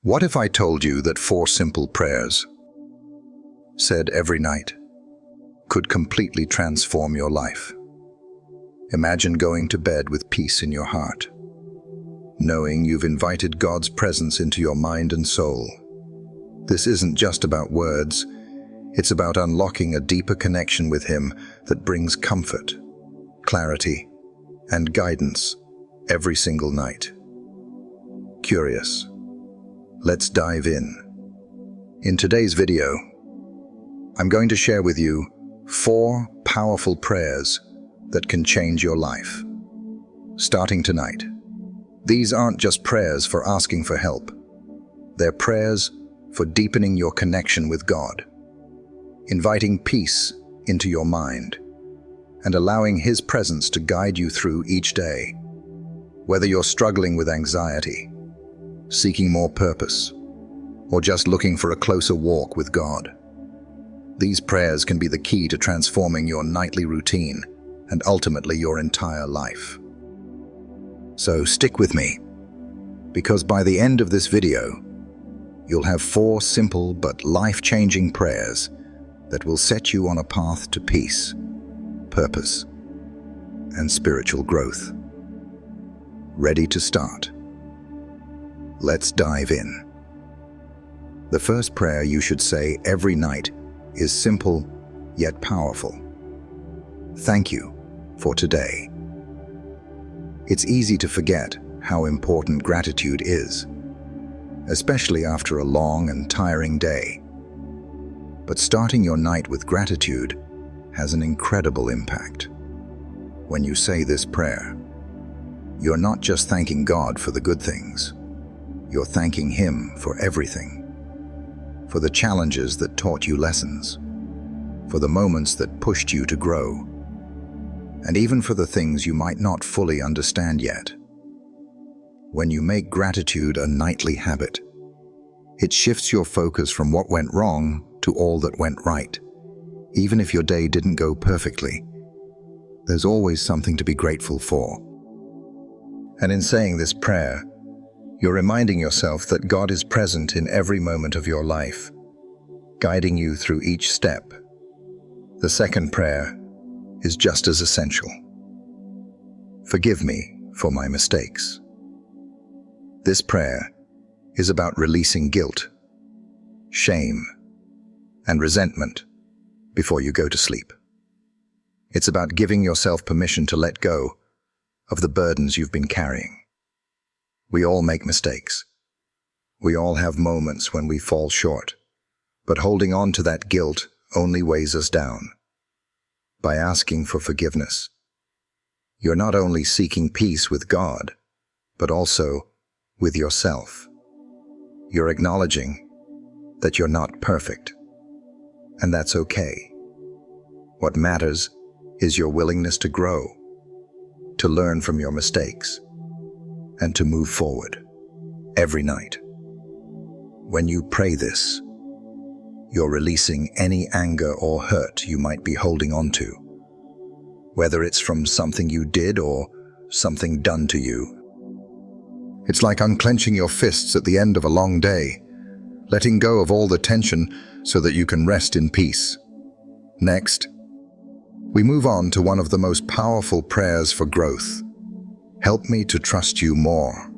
What if I told you that 4 simple prayers, said every night, could completely transform your life? Imagine going to bed with peace in your heart, knowing you've invited God's presence into your mind and soul. This isn't just about words, it's about unlocking a deeper connection with Him that brings comfort, clarity, and guidance every single night. Curious? Let's dive in. In today's video, I'm going to share with you 4 powerful prayers that can change your life. Starting tonight, these aren't just prayers for asking for help. They're prayers for deepening your connection with God, inviting peace into your mind, and allowing His presence to guide you through each day. Whether you're struggling with anxiety, seeking more purpose, or just looking for a closer walk with God, these prayers can be the key to transforming your nightly routine and ultimately your entire life. So stick with me, because by the end of this video, you'll have 4 simple but life-changing prayers that will set you on a path to peace, purpose, and spiritual growth. Ready to start? Let's dive in. The first prayer you should say every night is simple yet powerful. Thank you for today. It's easy to forget how important gratitude is, especially after a long and tiring day. But starting your night with gratitude has an incredible impact. When you say this prayer, you're not just thanking God for the good things. You're thanking Him for everything. For the challenges that taught you lessons, for the moments that pushed you to grow, and even for the things you might not fully understand yet. When you make gratitude a nightly habit, it shifts your focus from what went wrong to all that went right. Even if your day didn't go perfectly, there's always something to be grateful for. And in saying this prayer, you're reminding yourself that God is present in every moment of your life, guiding you through each step. The second prayer is just as essential. Forgive me for my mistakes. This prayer is about releasing guilt, shame, and resentment before you go to sleep. It's about giving yourself permission to let go of the burdens you've been carrying. We all make mistakes. We all have moments when we fall short, but holding on to that guilt only weighs us down. By asking for forgiveness, you're not only seeking peace with God, but also with yourself. You're acknowledging that you're not perfect, and that's okay. What matters is your willingness to grow, to learn from your mistakes, and to move forward every night. When you pray this, you're releasing any anger or hurt you might be holding on to, whether it's from something you did or something done to you. It's like unclenching your fists at the end of a long day, letting go of all the tension so that you can rest in peace. Next, we move on to one of the most powerful prayers for growth. Help me to trust you more.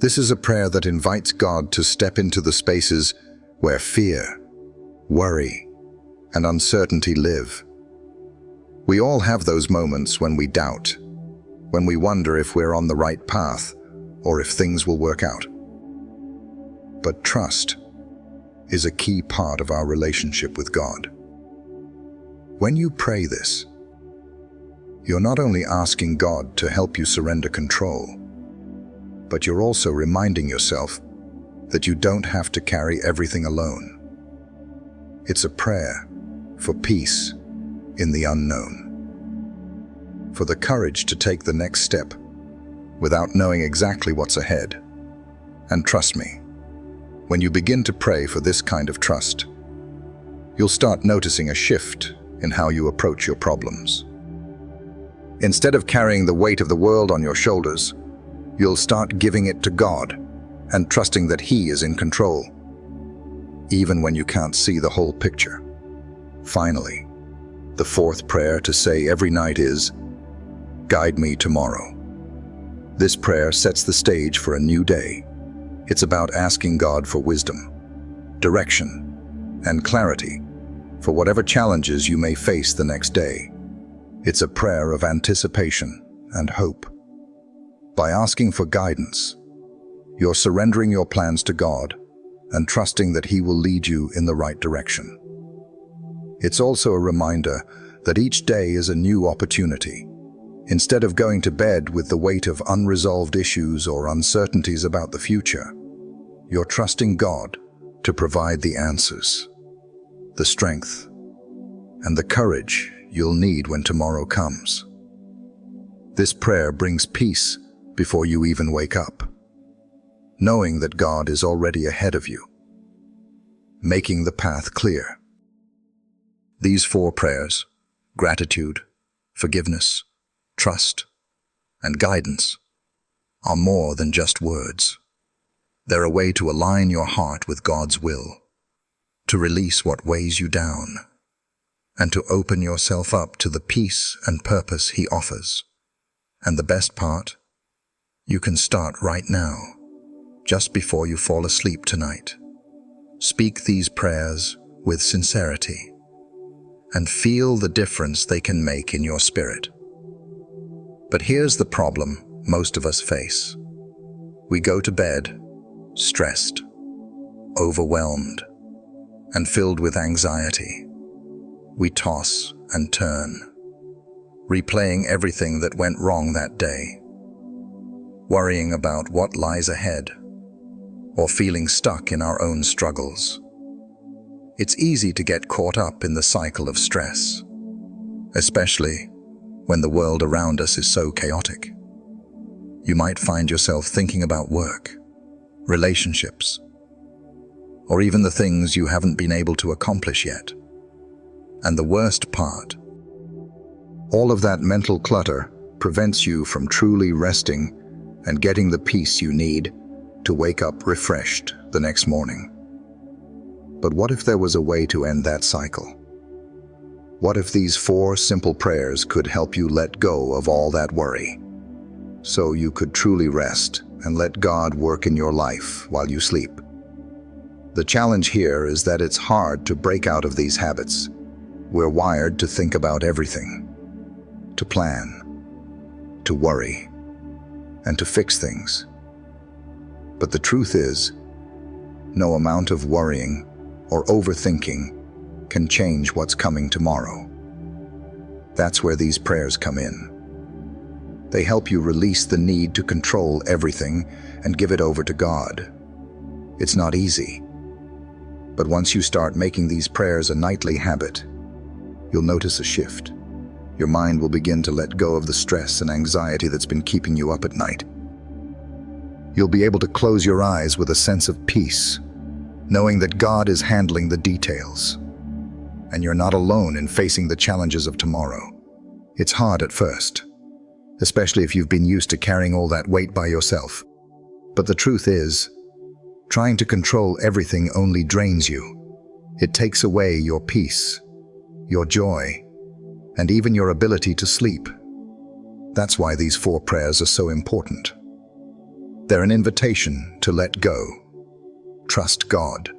This is a prayer that invites God to step into the spaces where fear, worry, and uncertainty live. We all have those moments when we doubt, when we wonder if we're on the right path or if things will work out. But trust is a key part of our relationship with God. When you pray this, you're not only asking God to help you surrender control, but you're also reminding yourself that you don't have to carry everything alone. It's a prayer for peace in the unknown, for the courage to take the next step without knowing exactly what's ahead. And trust me, when you begin to pray for this kind of trust, you'll start noticing a shift in how you approach your problems. Instead of carrying the weight of the world on your shoulders, you'll start giving it to God and trusting that He is in control, even when you can't see the whole picture. Finally, the fourth prayer to say every night is, "Guide me tomorrow." This prayer sets the stage for a new day. It's about asking God for wisdom, direction, and clarity for whatever challenges you may face the next day. It's a prayer of anticipation and hope. By asking for guidance, you're surrendering your plans to God and trusting that He will lead you in the right direction. It's also a reminder that each day is a new opportunity. Instead of going to bed with the weight of unresolved issues or uncertainties about the future, you're trusting God to provide the answers, the strength, and the courage you'll need when tomorrow comes. This prayer brings peace before you even wake up, knowing that God is already ahead of you, making the path clear. These four prayers, gratitude, forgiveness, trust, and guidance, are more than just words. They're a way to align your heart with God's will, to release what weighs you down, and to open yourself up to the peace and purpose He offers. And the best part? You can start right now, just before you fall asleep tonight. Speak these prayers with sincerity, and feel the difference they can make in your spirit. But here's the problem most of us face. We go to bed stressed, overwhelmed, and filled with anxiety. We toss and turn, replaying everything that went wrong that day, worrying about what lies ahead, or feeling stuck in our own struggles. It's easy to get caught up in the cycle of stress, especially when the world around us is so chaotic. You might find yourself thinking about work, relationships, or even the things you haven't been able to accomplish yet. And the worst part, all of that mental clutter prevents you from truly resting and getting the peace you need to wake up refreshed the next morning. But what if there was a way to end that cycle? What if these four simple prayers could help you let go of all that worry, so you could truly rest and let God work in your life while you sleep? The challenge here is that it's hard to break out of these habits. We're wired to think about everything, to plan, to worry, and to fix things. But the truth is, no amount of worrying or overthinking can change what's coming tomorrow. That's where these prayers come in. They help you release the need to control everything and give it over to God. It's not easy, but once you start making these prayers a nightly habit, you'll notice a shift. Your mind will begin to let go of the stress and anxiety that's been keeping you up at night. You'll be able to close your eyes with a sense of peace, knowing that God is handling the details, and you're not alone in facing the challenges of tomorrow. It's hard at first, especially if you've been used to carrying all that weight by yourself. But the truth is, trying to control everything only drains you. It takes away your peace, your joy, and even your ability to sleep. That's why these four prayers are so important. They're an invitation to let go, trust God,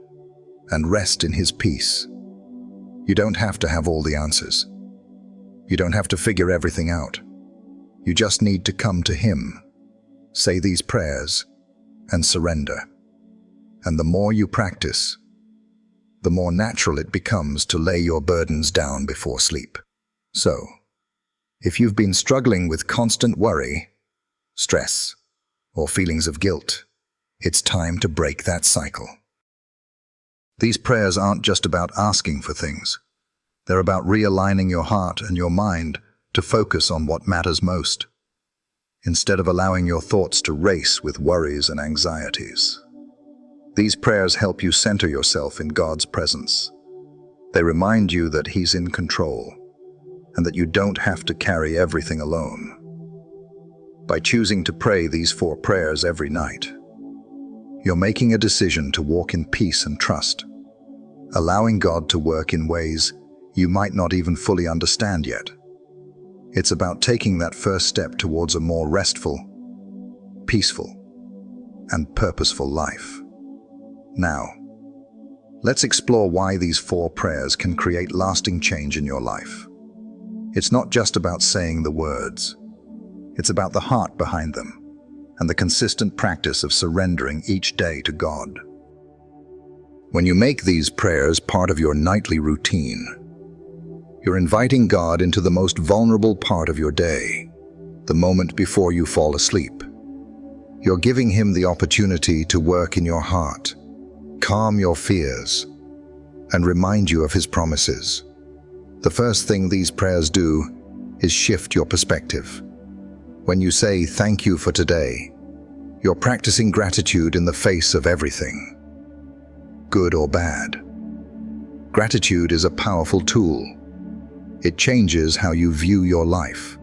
and rest in His peace. You don't have to have all the answers. You don't have to figure everything out. You just need to come to Him, say these prayers, and surrender. And the more you practice, the more natural it becomes to lay your burdens down before sleep. So, if you've been struggling with constant worry, stress, or feelings of guilt, it's time to break that cycle. These prayers aren't just about asking for things. They're about realigning your heart and your mind to focus on what matters most, instead of allowing your thoughts to race with worries and anxieties. These prayers help you center yourself in God's presence. They remind you that He's in control and that you don't have to carry everything alone. By choosing to pray these four prayers every night, You're making a decision to walk in peace and trust, allowing God to work in ways you might not even fully understand yet. It's about taking that first step towards a more restful, peaceful, and purposeful life. Now, let's explore why these 4 prayers can create lasting change in your life. It's not just about saying the words. It's about the heart behind them and the consistent practice of surrendering each day to God. When you make these prayers part of your nightly routine, you're inviting God into the most vulnerable part of your day, the moment before you fall asleep. You're giving Him the opportunity to work in your heart, calm your fears, and remind you of His promises. The first thing these prayers do is shift your perspective. When you say thank you for today, you're practicing gratitude in the face of everything, good or bad. Gratitude is a powerful tool. It changes how you view your life.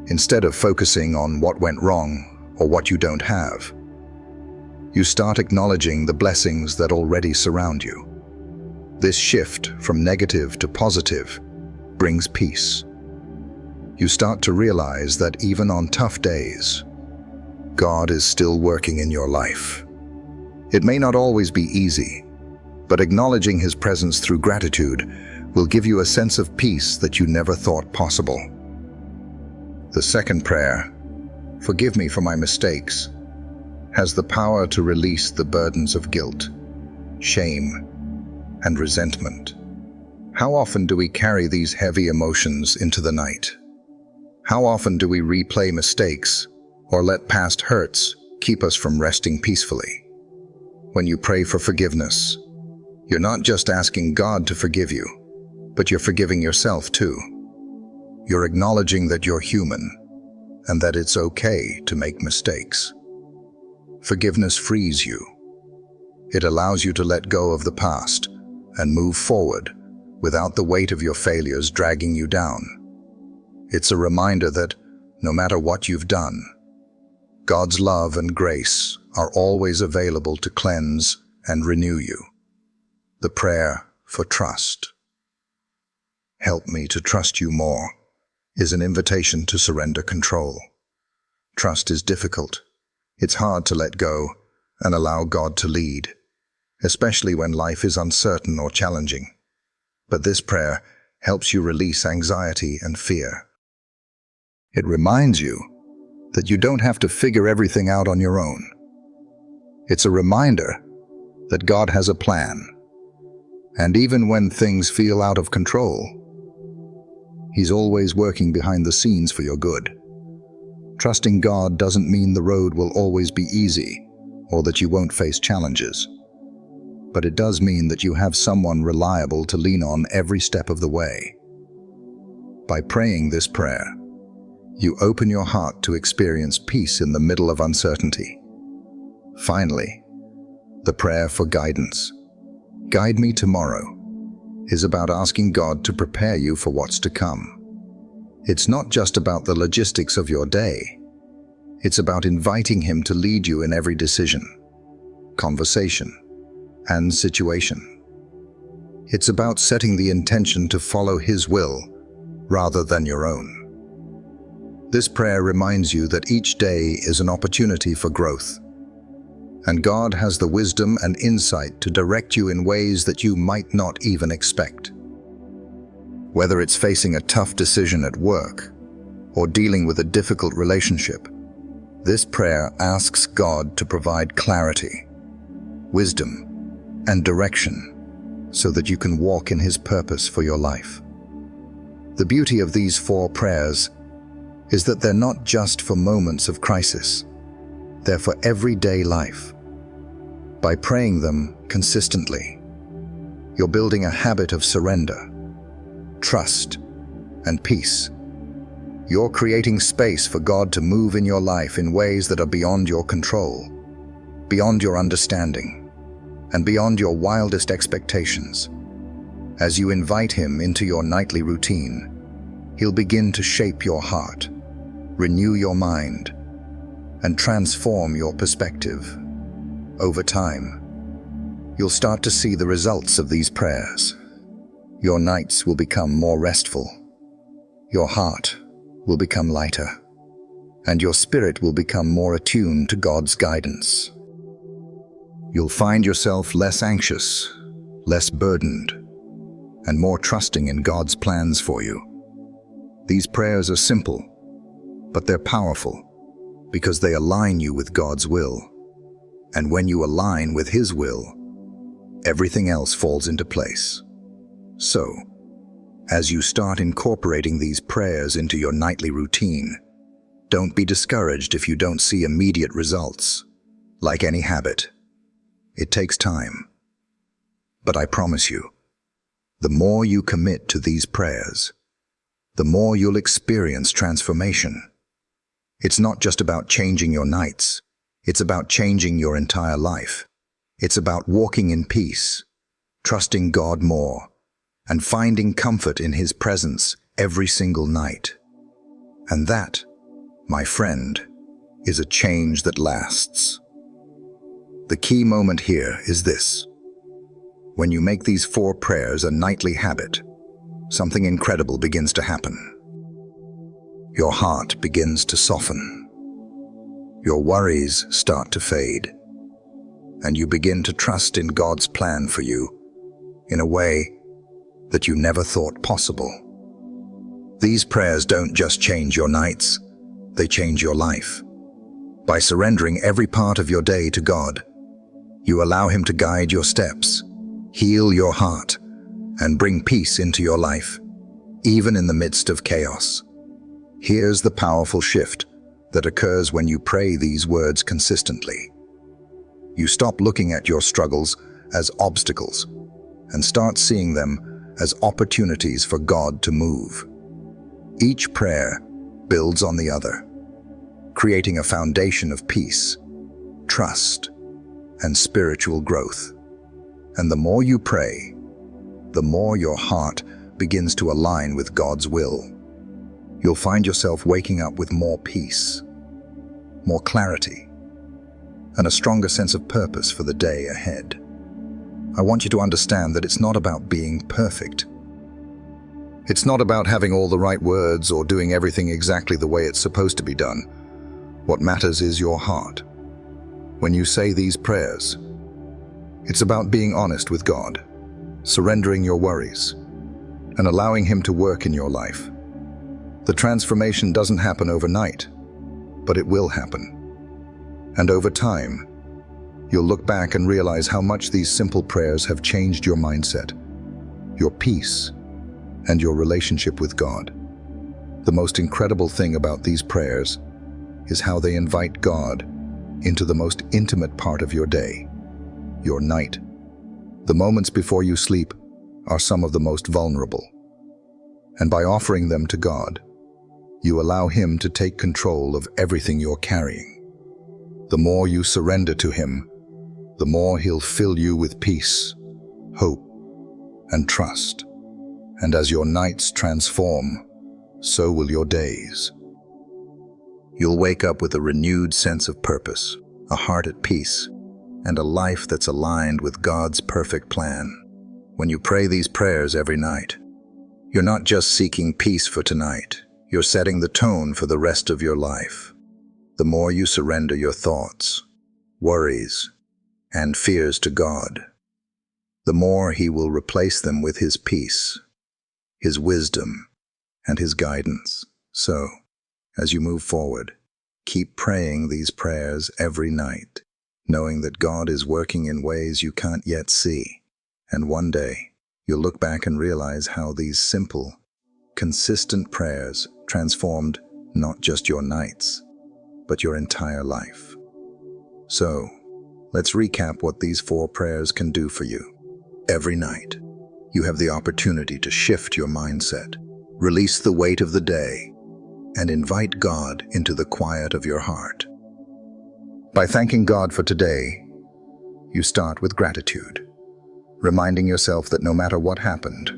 Instead of focusing on what went wrong or what you don't have, you start acknowledging the blessings that already surround you. This shift from negative to positive brings peace. You start to realize that even on tough days, God is still working in your life. It may not always be easy, but acknowledging His presence through gratitude will give you a sense of peace that you never thought possible. The second prayer, "Forgive me for my mistakes," has the power to release the burdens of guilt, shame, and resentment. How often do we carry these heavy emotions into the night? How often do we replay mistakes or let past hurts keep us from resting peacefully? When you pray for forgiveness, you're not just asking God to forgive you, but you're forgiving yourself too. You're acknowledging that you're human and that it's okay to make mistakes. Forgiveness frees you. It allows you to let go of the past and move forward without the weight of your failures dragging you down. It's a reminder that no matter what you've done, God's love and grace are always available to cleanse and renew you. The prayer for trust. "Help me to trust you more," is an invitation to surrender control. Trust is difficult. It's hard to let go and allow God to lead, especially when life is uncertain or challenging. But this prayer helps you release anxiety and fear. It reminds you that you don't have to figure everything out on your own. It's a reminder that God has a plan, and even when things feel out of control, He's always working behind the scenes for your good. Trusting God doesn't mean the road will always be easy or that you won't face challenges. But it does mean that you have someone reliable to lean on every step of the way. By praying this prayer, you open your heart to experience peace in the middle of uncertainty. Finally, the prayer for guidance. "Guide me tomorrow" is about asking God to prepare you for what's to come. It's not just about the logistics of your day. It's about inviting Him to lead you in every decision, conversation, and situation. It's about setting the intention to follow His will rather than your own. This prayer reminds you that each day is an opportunity for growth, and God has the wisdom and insight to direct you in ways that you might not even expect. Whether it's facing a tough decision at work or dealing with a difficult relationship, this prayer asks God to provide clarity, wisdom, and direction so that you can walk in His purpose for your life. The beauty of these 4 prayers is that they're not just for moments of crisis. They're for everyday life. By praying them consistently, you're building a habit of surrender, trust, and peace. You're creating space for God to move in your life in ways that are beyond your control, beyond your understanding, and beyond your wildest expectations. As you invite Him into your nightly routine, He'll begin to shape your heart, renew your mind, and transform your perspective. Over time, you'll start to see the results of these prayers. Your nights will become more restful. Your heart will become lighter, and your spirit will become more attuned to God's guidance. You'll find yourself less anxious, less burdened, and more trusting in God's plans for you. These prayers are simple, but they're powerful because they align you with God's will. And when you align with His will, everything else falls into place. So, as you start incorporating these prayers into your nightly routine, don't be discouraged if you don't see immediate results. Like any habit, it takes time. But I promise you, the more you commit to these prayers, the more you'll experience transformation. It's not just about changing your nights, it's about changing your entire life. It's about walking in peace, trusting God more, and finding comfort in His presence every single night. And that, my friend, is a change that lasts. The key moment here is this. When you make these 4 prayers a nightly habit, something incredible begins to happen. Your heart begins to soften. Your worries start to fade, and you begin to trust in God's plan for you in a way that you never thought possible. These prayers don't just change your nights, they change your life. By surrendering every part of your day to God, you allow Him to guide your steps, heal your heart, and bring peace into your life, even in the midst of chaos. Here's the powerful shift that occurs when you pray these words consistently. You stop looking at your struggles as obstacles and start seeing them as opportunities for God to move. Each prayer builds on the other, creating a foundation of peace, trust, and spiritual growth. And the more you pray, the more your heart begins to align with God's will. You'll find yourself waking up with more peace, more clarity, and a stronger sense of purpose for the day ahead. I want you to understand that it's not about being perfect. It's not about having all the right words or doing everything exactly the way it's supposed to be done. What matters is your heart. When you say these prayers, it's about being honest with God, surrendering your worries, and allowing Him to work in your life. The transformation doesn't happen overnight, but it will happen. And over time, you'll look back and realize how much these simple prayers have changed your mindset, your peace, and your relationship with God. The most incredible thing about these prayers is how they invite God into the most intimate part of your day, your night. The moments before you sleep are some of the most vulnerable. And by offering them to God, you allow Him to take control of everything you're carrying. The more you surrender to Him, the more He'll fill you with peace, hope, and trust. And as your nights transform, so will your days. You'll wake up with a renewed sense of purpose, a heart at peace, and a life that's aligned with God's perfect plan. When you pray these prayers every night, you're not just seeking peace for tonight, you're setting the tone for the rest of your life. The more you surrender your thoughts, worries, and fears to God, the more He will replace them with His peace, His wisdom, and His guidance. So, as you move forward, keep praying these prayers every night, knowing that God is working in ways you can't yet see. And one day, you'll look back and realize how these simple, consistent prayers transformed not just your nights, but your entire life. So, let's recap what these 4 prayers can do for you. Every night, you have the opportunity to shift your mindset, release the weight of the day, and invite God into the quiet of your heart. By thanking God for today, you start with gratitude, reminding yourself that no matter what happened,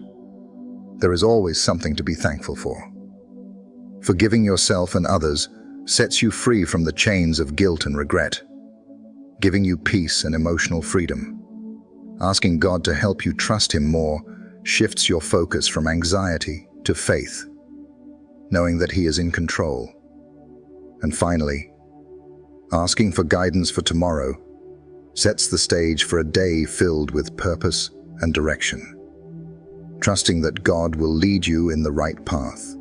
there is always something to be thankful for. Forgiving yourself and others sets you free from the chains of guilt and regret. giving you peace and emotional freedom. Asking God to help you trust Him more shifts your focus from anxiety to faith, knowing that He is in control. And finally, asking for guidance for tomorrow sets the stage for a day filled with purpose and direction, trusting that God will lead you in the right path.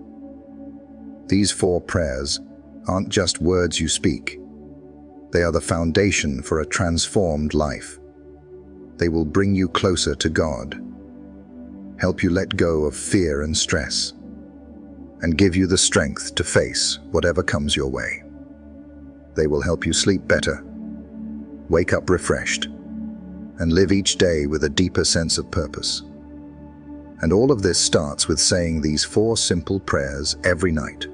These 4 prayers aren't just words you speak. They are the foundation for a transformed life. They will bring you closer to God, help you let go of fear and stress, and give you the strength to face whatever comes your way. They will help you sleep better, wake up refreshed, and live each day with a deeper sense of purpose. And all of this starts with saying these 4 simple prayers every night.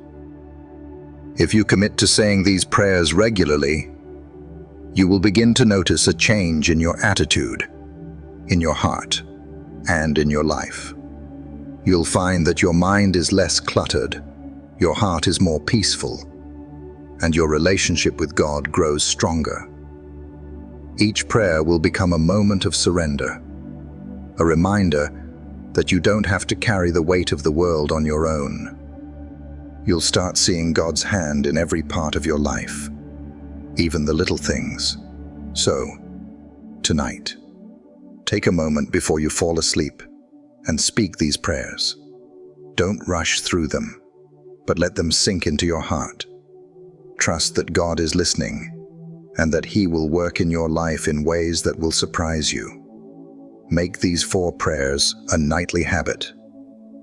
If you commit to saying these prayers regularly, you will begin to notice a change in your attitude, in your heart, and in your life. You'll find that your mind is less cluttered, your heart is more peaceful, and your relationship with God grows stronger. Each prayer will become a moment of surrender, a reminder that you don't have to carry the weight of the world on your own. You'll start seeing God's hand in every part of your life, even the little things. So, tonight, take a moment before you fall asleep and speak these prayers. Don't rush through them, but let them sink into your heart. Trust that God is listening and that He will work in your life in ways that will surprise you. Make these 4 prayers a nightly habit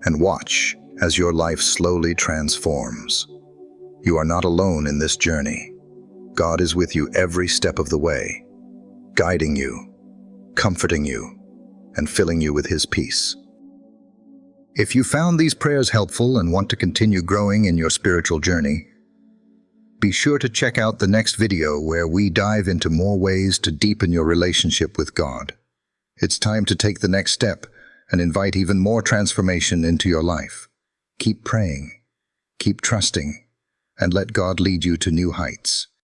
and watch as your life slowly transforms. You are not alone in this journey. God is with you every step of the way, guiding you, comforting you, and filling you with His peace. If you found these prayers helpful and want to continue growing in your spiritual journey, be sure to check out the next video where we dive into more ways to deepen your relationship with God. It's time to take the next step and invite even more transformation into your life. Keep praying, keep trusting, and let God lead you to new heights.